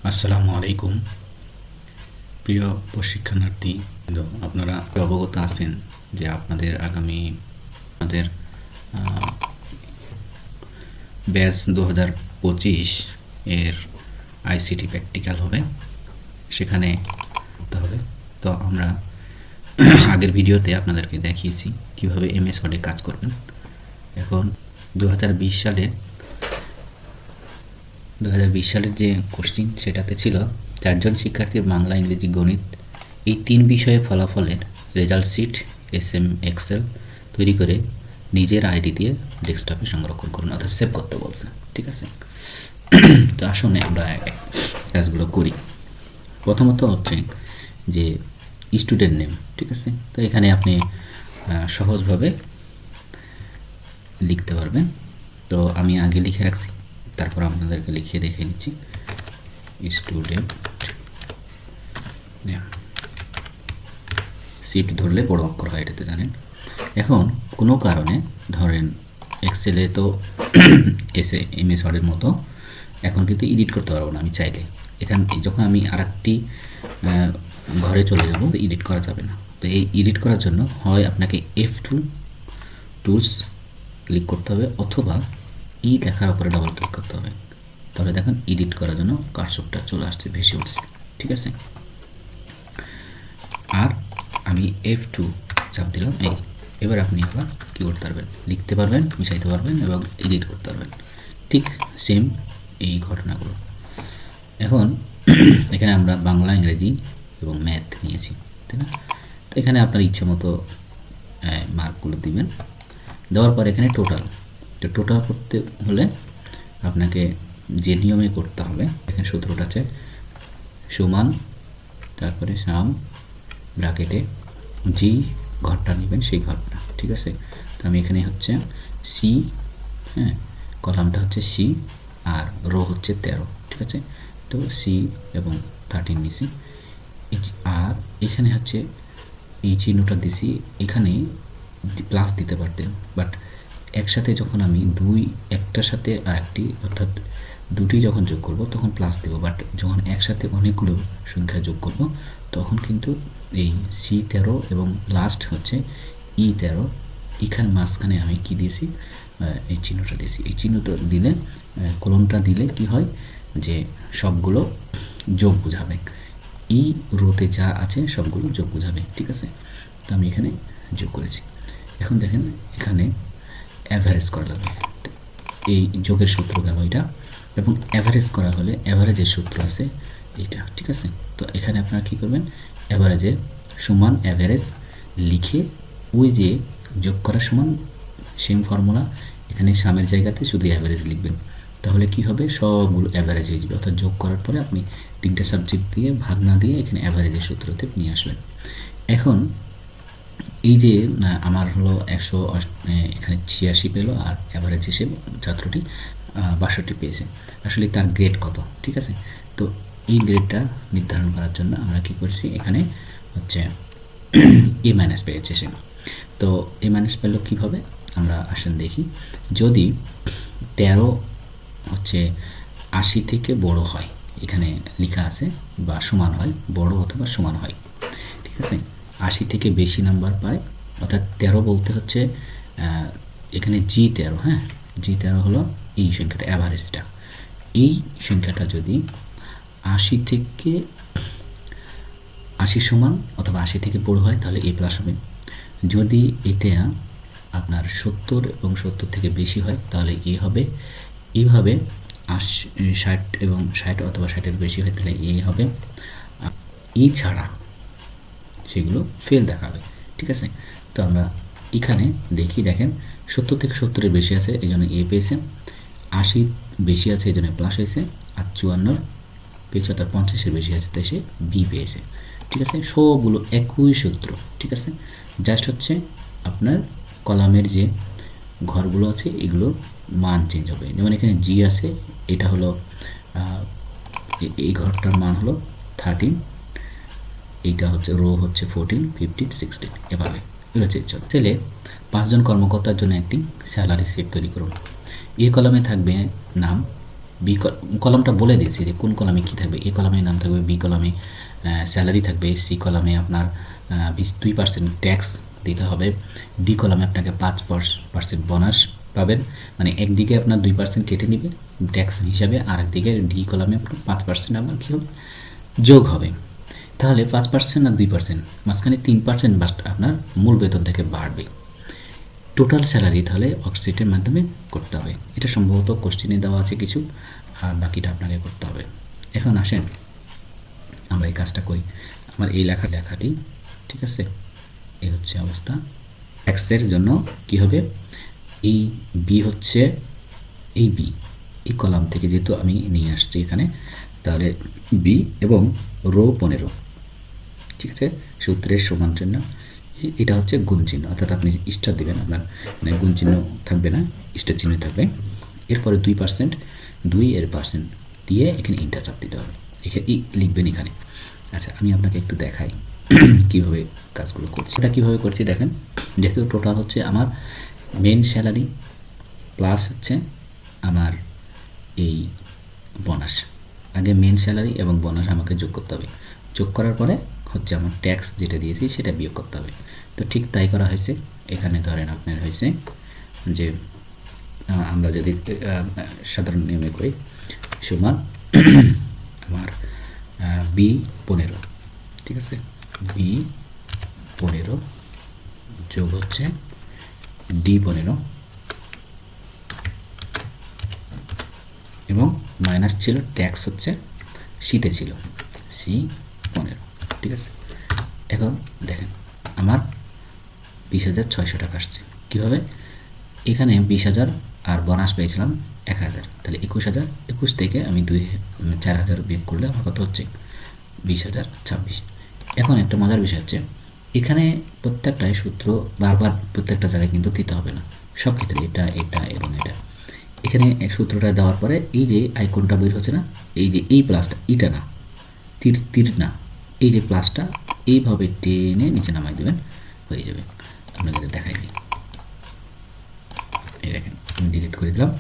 আসসালামু আলাইকুম প্রিয় প্রশিক্ষণার্থী, আপনারা অবগত আছেন যে আপনাদের আগামী আমাদের ব্যাচ 2025 এর আইসিটি প্র্যাকটিক্যাল হবে, সেখানে করতে হবে। তো আমরা আগের ভিডিওতে আপনাদেরকে দেখিয়েছি কিভাবে এমএস ওয়ার্ডে কাজ করবেন। এখন 2020 সালের যে কোশ্চিন সেটাতে ছিল 4 জন শিক্ষার্থীর বাংলা, ইংরেজি, গণিত এই 3 বিষয়ে ফলাফলের রেজাল্ট শিট এক্সেল তৈরি করে নিজের আইডি দিয়ে ডেস্কটপে সংরক্ষণ করুন, অর্থাৎ সেভ করতে বলছে। ঠিক আছে, তো আসুন আমরা কাজগুলো করি। প্রথমত হচ্ছে যে স্টুডেন্ট নেম। ঠিক আছে, তো এখানে আপনি সহজভাবে লিখতে পারবেন। তো আমি আগে লিখে রাখছি, তারপর আপনাদেরকে লিখিয়ে দেখে নিচ্ছি। স্টুডেন্ট শিফট ধরলে বড় অক্ষর হয়, এটাতে জানেন। এখন কোনো কারণে ধরেন এক্সেলে তো এমএস ওয়ার্ডের মতো এখন কিন্তু এডিট করতে পারবো না আমি চাইলে। এখান যখন আমি আরেকটি ঘরে চলে যাব এডিট করা যাবে না। তো এই এডিট করার জন্য হয় আপনাকে F2 টুলস ক্লিক করতে হবে, অথবা ই লেখার উপরে ডাবল ক্লিক করতে হবে। তাহলে দেখেন এডিট করার জন্য কার্সরটা চলে আসছে, ভেসে উঠছে। ঠিক আছে, আর আমি F2 চাপ দিলাম। এবার আপনি আবার কী করতে পারবেন, লিখতে পারবেন, মিশাইতে পারবেন এবং এডিট করতে পারবেন। ঠিক সেম এই ঘটনাগুলো। এখন এখানে আমরা বাংলা, ইংরেজি এবং ম্যাথ নিয়েছি, তাই না? তো এখানে আপনার ইচ্ছে মতো মার্কগুলো দিবেন। দেওয়ার পর এখানে টোটাল করতে হলে আপনাকে যে নিয়মে করতে হবে, এখানে সূত্রটা আছে সমান, তারপরে সাম ব্র্যাকেটে জি ঘরটা নেবেন, সেই ঘরটা। ঠিক আছে, তো আমি এখানে হচ্ছে সি, হ্যাঁ, কলামটা হচ্ছে সি আর রো হচ্ছে 13। ঠিক আছে, তো সি এবং 13 নিছি। আর এখানে হচ্ছে এই চিহ্নটা দিছি, এখানে প্লাস দিতে পারতেন, বাট একসাথে যখন আমি একটার সাথে আরেকটি অর্থাৎ দুটি যখন যোগ করব তখন প্লাস দেব, বাট যখন একসাথে অনেকগুলো সংখ্যা যোগ করব তখন কিন্তু এই C13 এবং লাস্ট হচ্ছে E13, এখানে মাঝখানে আমি কি দিয়েছি, এই চিহ্নটা দিয়েছি। এই চিহ্নটা দিলে, কলমটা দিলে কি হয় যে সবগুলো যোগ বোঝাবে, এই রোতে যা আছে সবগুলো যোগ বোঝাবে। ঠিক আছে, তো আমি এখানে যোগ করেছি। এখন দেখেন এখানে অ্যাভারেজ করা লাগবে, এই যোগের সূত্র গেল এটা, এবং অ্যাভারেজ করা হলে অ্যাভারেজের সূত্র আছে এইটা। ঠিক আছে, তো এখানে আপনারা কী করবেন, অ্যাভারেজে সমান অ্যাভারেজ লিখে ওই যে যোগ করার সমান সেম ফর্মুলা, এখানে সামের জায়গাতে শুধু অ্যাভারেজ লিখবেন। তাহলে কি হবে, সবগুলো অ্যাভারেজ হয়ে যাবে। অর্থাৎ যোগ করার পরে আপনি 3টা সাবজেক্ট দিয়ে ভাগ না দিয়ে এখানে অ্যাভারেজের সূত্রতে নিয়ে আসবেন। এখন এই যে আমার হলো 100, এখানে 86 পেলো, আর অ্যাভারেজ হিসেবে ছাত্রটি 62 পেয়েছে। আসলে তার গ্রেড কত? ঠিক আছে, তো এই গ্রেডটা নির্ধারণ করার জন্য আমরা কি করছি, এখানে হচ্ছে এ মাইনাস পেয়েছে সে। তো এ মাইনাস পেল কীভাবে, আমরা আসেন দেখি। যদি 13 হচ্ছে 80 থেকে বড় হয়, এখানে লেখা আছে, বা সমান হয়, বড় অথবা সমান হয়। ঠিক আছে, 80 থেকে বেশি নাম্বার পায়, অর্থাৎ 13 বলতে হচ্ছে এখানে G13, হ্যাঁ, G13 হলো এই সংখ্যাটা, অ্যাভারেজটা। এই সংখ্যাটা যদি 80 থেকে 80 সমান অথবা 80 থেকে বড় হয় তাহলে এ প্লাস হবে। যদি এটা আপনার 70 এবং 70 থেকে বেশি হয় তাহলে এ হবে। এইভাবে 60 এবং 60 অথবা 60-এর বেশি হয় তাহলে এ হবে। ই ছাড়া সেগুলো ফেল দেখাবে। ঠিক আছে, তো আমরা এখানে দেখি, দেখেন 70 থেকে 70-এর বেশি আছে এই জন্য এ পেয়েছে, 80 বেশি আছে এই জন্য প্লাস হয়েছে, আর 54 পেয়েছে অর্থাৎ 50-এর বেশি আছে তাই সে বি পেয়েছে। ঠিক আছে, সবগুলো একই সূত্র। ঠিক আছে, জাস্ট হচ্ছে আপনার কলামের যে ঘরগুলো আছে এগুলোর মান চেঞ্জ হবে। যেমন এখানে জি আছে, এটা হলো এই ঘরটার মান হলো 13, এইটা হচ্ছে রো হচ্ছে 14, 15, 16, এভাবে এগুলো চেঞ্জ হবে। ছেলে 5 জন কর্মকর্তার জন্য একটি স্যালারি শিট তৈরি করুন। এই কলামে থাকবে নাম, বি কলামটা বলে দিয়েছি যে কোন কলামে কী থাকবে। এ কলামে নাম থাকবে, বি কলামে স্যালারি থাকবে, সি কলামে আপনার 2% ট্যাক্স দিতে হবে, ডি কলামে আপনাকে 5% বোনাস পাবেন, মানে একদিকে আপনার 2% কেটে নেবে ট্যাক্স হিসাবে, আর একদিকে ডি কলামে আপনার 5% আপনার কী হবে যোগ হবে। তাহলে 5% আর 2% মাঝখানে 3% আপনার মূল বেতন থেকে বাড়বে। টোটাল স্যালারি তাহলে ওয়ার্কশিটের মাধ্যমে করতে হবে। এটা সম্ভবত কোশ্চেনে দেওয়া আছে কিছু, আর বাকিটা আপনাকে করতে হবে। এখন আসেন আমরা এই কাজটা করি। আমার এই লেখাটি ঠিক আছে, এই হচ্ছে অবস্থা। ট্যাক্সের জন্য কি হবে, এই বি হচ্ছে এই বি এই কলাম থেকে যেহেতু আমি নিয়ে আসছি এখানে, তাহলে বি এবং রো 15, ঠিক আছে, সূত্রের সমান চিহ্ন, এটা হচ্ছে গুণ চিহ্ন, অর্থাৎ আপনি স্টার দেবেন, আপনার মানে গুণ চিহ্ন থাকবে না, স্টার চিহ্ন থাকবে। এরপরে 2%, 2% দিয়ে এখানে ইন্টার চাপ দিতে হবে, এখানে লিখবেন এখানে। আচ্ছা আমি আপনাকে একটু দেখাই কীভাবে কাজগুলো করছি। এটা কীভাবে করছি দেখেন, যেহেতু টোটাল হচ্ছে আমার মেন স্যালারি প্লাস হচ্ছে আমার এই বোনাস, আগে মেন স্যালারি এবং বোনাস আমাকে যোগ করতে হবে, যোগ করার পরে হচ্ছে আমার ট্যাক্স যেটা দিয়েছি সেটা বিয়োগ করতে হবে। তো ঠিক তাই করা হয়েছে এখানে। ধরেন আপনার হয়েছে যে আমরা যদি সাধারণ নিয়মে করি, সমান আমার B15, ঠিক আছে, B15 যোগ হচ্ছে D15 এবং মাইনাস ছিল ট্যাক্স হচ্ছে সিতে ছিল C15, ঠিক আছে। এখন দেখেন আমার 20,600 টাকা আসছে। কীভাবে, এখানে 20,000 আর বোনাস পেয়েছিলাম 1,000, তাহলে 21,000, 21 থেকে আমি 4,000 বিয়োগ করলে আমার কত হচ্ছে 20,026। এখন একটা মজার বিষয় হচ্ছে এখানে প্রত্যেকটাই সূত্র বারবার প্রত্যেকটা জায়গায় কিন্তু দিতে হবে না, সব ক্ষেত্রে এটা এটা এবং এটা। এখানে সূত্রটা দেওয়ার পরে এই যে আইকনটা বের হচ্ছে না, এই যে এই প্লাসটা, এটা না, তীর না, এই যে প্লাসটা এইভাবে টেনে নিচে নামাই দেবেন, হয়ে যাবে। আপনাদের দেখাই দিই, এই দেখেন আমি ডিলিট করে দিলাম,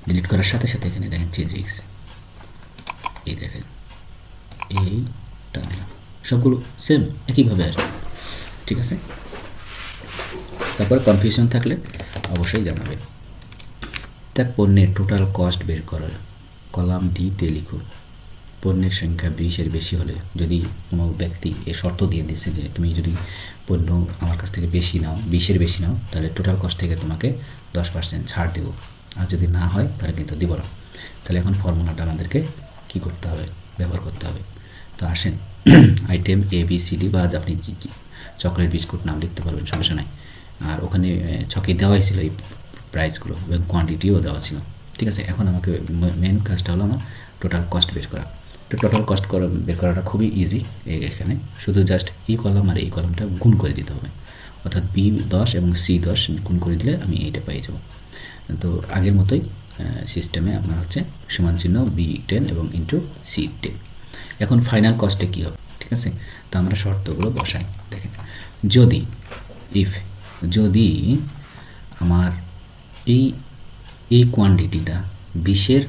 ডিলিট করার সাথে সাথে এখানে দেখেন চেঞ্জ হয়ে গেছে, এই দেখেন এইটা দিলাম, সবগুলো সেম একইভাবে আসবে, ঠিক আছে। তারপর কনফিউশন থাকলে অবশ্যই জানাবেন। দেখ পণ্যের টোটাল কস্ট বের করার কলাম ডিতে লিখুন। পণ্যের সংখ্যা 20-এর বেশি হলে, যদি কোনো ব্যক্তি এ শর্ত দিয়ে দিচ্ছে যে তুমি যদি পণ্য আমার কাছ থেকে বেশি নাও, 20-এর বেশি নাও, তাহলে টোটাল কস্ট থেকে তোমাকে 10% ছাড় দেবো, আর যদি না হয় তাহলে কিন্তু দিব না। তাহলে এখন ফর্মুলাটা আমাদেরকে কী করতে হবে, ব্যবহার করতে হবে। তো আসেন আইটেম ABCD, বা আপনি চকলেট বিস্কুট নাম লিখতে পারবেন, সমস্যা নাই। আর ওখানে ছকে দেওয়াই ছিল এই প্রাইসগুলো এবং কোয়ান্টিটিও দেওয়া ছিল, ঠিক আছে। এখন আমাকে মেন কাজটা হলো আমার টোটাল কস্ট বের করা। তো টোটাল কস্ট বের করাটা খুবই ইজি। এখানে শুধু জাস্ট এই কলাম আর এই কলামটা গুণ করে দিতে হবে, অর্থাৎ B10 এবং C10 গুণ করে দিলে আমি এইটা পেয়ে যাব। তো আগের মতোই সিস্টেমে আপনার হচ্ছে সমান চিহ্ন B10 এবং ইন্টু C10। এখন ফাইনাল কস্টে কী হবে, ঠিক আছে। তো আমরা শর্তগুলো বসাই। দেখেন, যদি আমার এই কোয়ান্টিটিটা 20-এর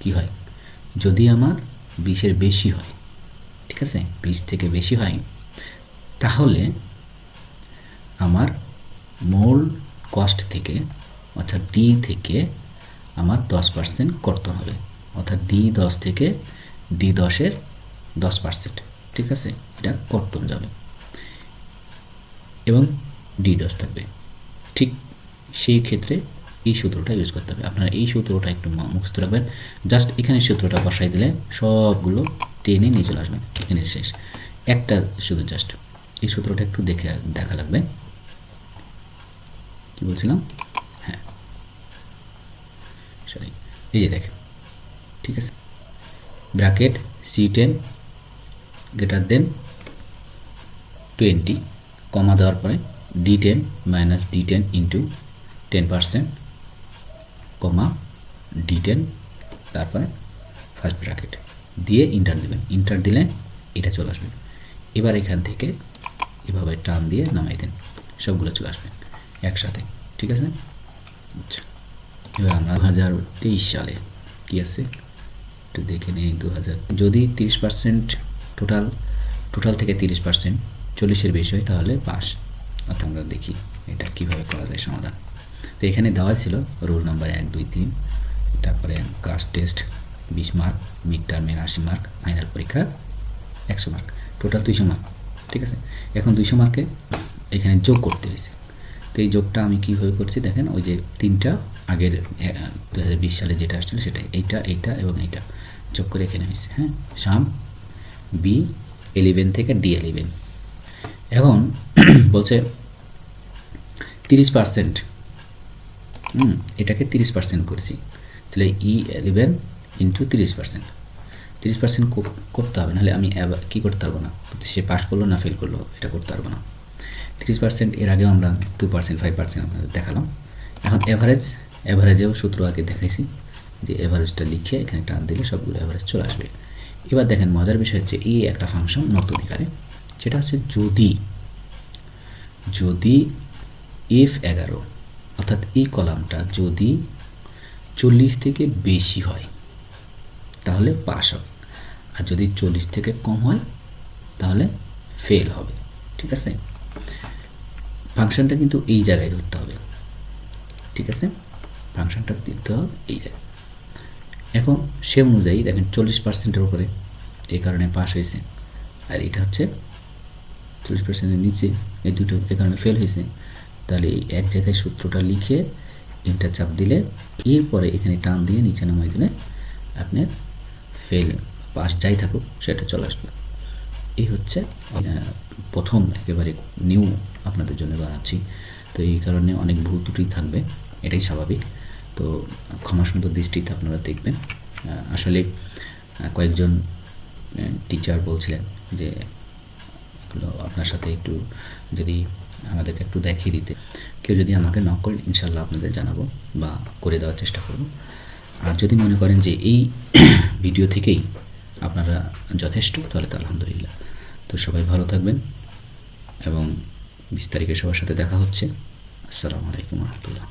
কী হয়, যদি আমার 20-এর বেশি হয়, ঠিক আছে, 20 থেকে বেশি হয়, তাহলে আমার মূল কস্ট থেকে, অর্থাৎ D থেকে আমার 10% করতে হবে, অর্থাৎ D10 থেকে D10-এর 10%, ঠিক আছে, এটা কর্তন যাবে এবং D10 থাকবে। ঠিক সেই ক্ষেত্রে এই সূত্রটা ইউজ করতে হবে। আপনারা এই সূত্রটা একটু মুখস্থ রাখবেন, জাস্ট এখানে সূত্রটা বসাই দিলে সবগুলো টেনে নিয়ে চলে আসবেন, এখানে শেষ। একটা শুধু জাস্ট এই সূত্রটা একটু দেখা লাগবে। কি বলছিলাম, হ্যাঁ সরি, এই যে দেখেন, ঠিক আছে, ব্র্যাকেট C10 গ্রেটার দেন 20, কমা দেওয়ার পরে D10 মাইনাস D10 ইন্টু 10%, কমা D10, তারপরে ফার্স্ট ব্র্যাকেট দিয়ে ইন্টার দেবেন। ইন্টার দিলে এটা চলে আসবে। এবার এখান থেকে এভাবে টান দিয়ে নামাই দেন, সবগুলো চলে আসবে একসাথে, ঠিক আছে। আচ্ছা, এবার আমরা 2023 সালে কি আছে একটু দেখে নেই। 2000 যদি 30% টোটাল থেকে 30% 40-এর বেশি হয় তাহলে পাস। অর্থাৎ আমরা দেখি এটা কীভাবে করা যায় সমাধান। তো এখানে দেওয়া ছিল রোল নাম্বার 1, 2, 3, তারপরে ক্লাস টেস্ট 20 মার্ক, মিড টার্মের 80 মার্ক, ফাইনাল পরীক্ষা 100 মার্ক, টোটাল 200 মার্ক। ঠিক আছে, এখন 200 মার্কে এখানে যোগ করতে হয়েছে। তো এই যোগটা আমি কীভাবে করছি দেখেন, ওই যে 3টা আগের 2020 সালে যেটা আসছিল সেটাই, এইটা এবং এইটা যোগ করে এখানে হয়েছে। হ্যাঁ, সাম B11 থেকে D11। এখন বলছে 30%, এটাকে 30% করেছি, তাহলে E11 ইন্টু 30%। 30% করতে হবে, নাহলে আমি কী করতে পারবো না, সে পাস করলো না ফেল করলো এটা করতে পারবো না। 30% এর আগেও আমরা 2%, 5% আপনাদের দেখালাম। এখন অ্যাভারেজেও সূত্র আগে দেখাইছি, যে অ্যাভারেজটা লিখে এখানে টান দিলে সবগুলো অ্যাভারেজ চলে আসবে। এবার দেখেন মজার বিষয় হচ্ছে এই একটা ফাংশন নতুন এখানে, সেটা হচ্ছে যদি F11 অর্থাৎ এই কলামটা যদি 40 থেকে বেশি হয় তাহলে পাস হবে, আর যদি 40 থেকে কম হয় তাহলে ফেল হবে। ঠিক আছে, ফাংশনটা কিন্তু এই জায়গায় ধরতে হবে। ঠিক আছে, ফাংশনটা দিতে হবে এই জায়গায়। এখন সে অনুযায়ী দেখেন 40%-এর উপরে, এই কারণে পাস হয়েছে, আর এটা হচ্ছে 40%-এর নিচে, এই দুটো এই কারণে ফেল হয়েছে। তাহলে এই এক জায়গায় সূত্রটা লিখে এন্টার চাপ দিলে, এরপরে এখানে টান দিয়ে নিচে নামাই দিলে আপনার ফেল পাস যাই থাকুক সেটা চলে আসবে। এই হচ্ছে প্রথম একেবারে নিউ আপনাদের জন্য বানাচ্ছি, তো এই কারণে অনেক ভুল ত্রুটি থাকবে, এটাই স্বাভাবিক। তো ক্ষমা সুন্দর দৃষ্টিতে আপনারা দেখবেন। আসলে কয়েকজন টিচার বলছিলেন যে এগুলো আপনার সাথে একটু যদি আমাদেরকে একটু দেখিয়ে দিতে, কেউ যদি আমাকে নক করেন ইনশাল্লাহ আপনাদের জানাবো বা করে দেওয়ার চেষ্টা করব। আর যদি মনে করেন যে এই ভিডিও থেকেই আপনারা যথেষ্ট, তাহলে তো আলহামদুলিল্লাহ। তো সবাই ভালো থাকবেন এবং 20 তারিখে সবার সাথে দেখা হচ্ছে। আসসালামু আলাইকুম রহমতুল্লাহ।